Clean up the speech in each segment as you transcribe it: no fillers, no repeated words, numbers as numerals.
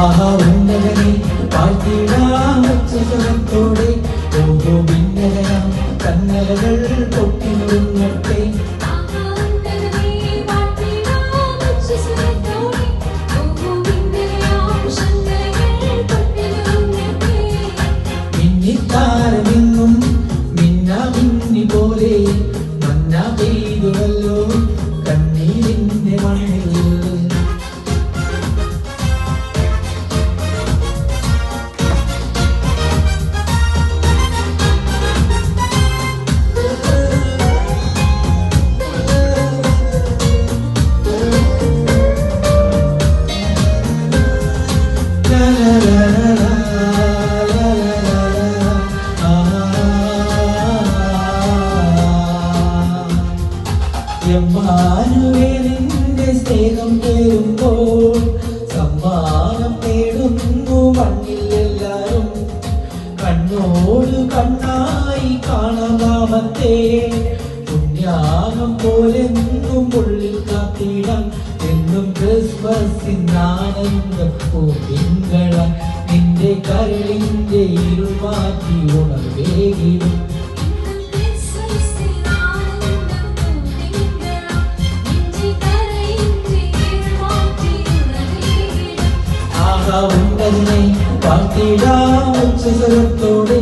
ആഹാ ഉന്നതനെ വാഴ്ത്തിടാം ഉച്ചസ്വരത്തോടെ ഓരോ ഭിന്നതയാം കന്നലകൾ പൊട്ടിനുറുങ്ങട്ടെ. മിന്നിത്താരമെന്നും മിന്ന മിന്നി പോലെ മന്ന പെയ്തുവല്ലോ കണ്ണീരിന്റെ മണ്ണിൽ. എമ്മാനുവേലിന്റെ സ്നേഹം തേടുമ്പോൾ സമ്മാനം നേടുന്നു മണ്ണിലെല്ലാരും. കണ്ണോട് കണ്ണായി കാണാമത്തെ പുണ്യാകം പോലെന്നും ഉള്ളിൽ കാത്തിടാം എന്നും ക്രിസ്മസിനാനന്ദം പൂത്തിങ്കള നിന്റെ കരളിന്റെ ഇരുമാറ്റി ഉണർവേകിടും. ഉന്നതനെ വാഴ്ത്തിടാം ഉച്ചസ്വരത്തോടെ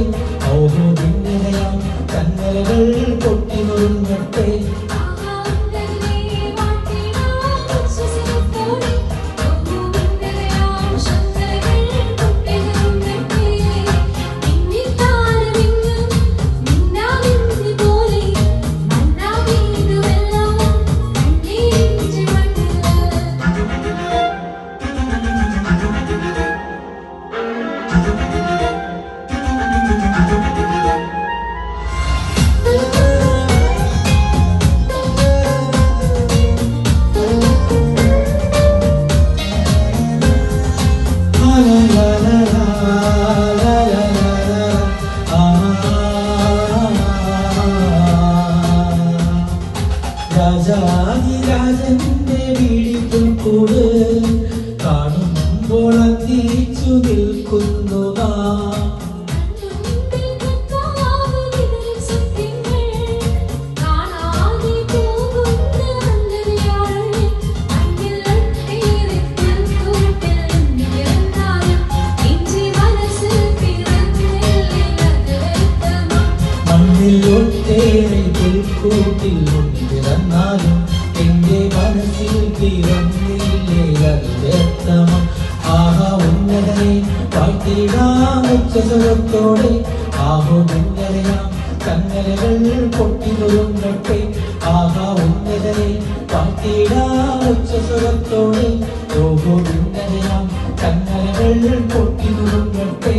ഓഹോ ഭിന്നതയാം കന്നലകൾ പൊട്ടിനുറുങ്ങട്ടെ. രാജാതിരാജന്റെ വീടിൽ കൂട് കാണുമ്പോൾ തിരിച്ചു നിൽക്കുന്നു നാം. മണ്ണിലൊട്ടേറെ പുൽക്കൂട്ടിൽ പിറന്നാലും എന്റെ മനസ്സിൽ പിറന്നില്ലേ അത് വ്യക്തമം. ആഹാ ഉന്നതനെ വാഴ്ത്തിടാം ഉച്ചസ്വരത്തോടെ ആഹോ ഭിന്നതയാം കന്നലകൾ പൊട്ടിനുറുങ്ങട്ടെ. ആഹാ ഉന്നതനെ വാഴ്ത്തിടാം ഉച്ചസ്വരത്തോടെ ഓഹോ ഭിന്നതയാം കന്നലകൾ പൊട്ടിനുറുങ്ങട്ടെ.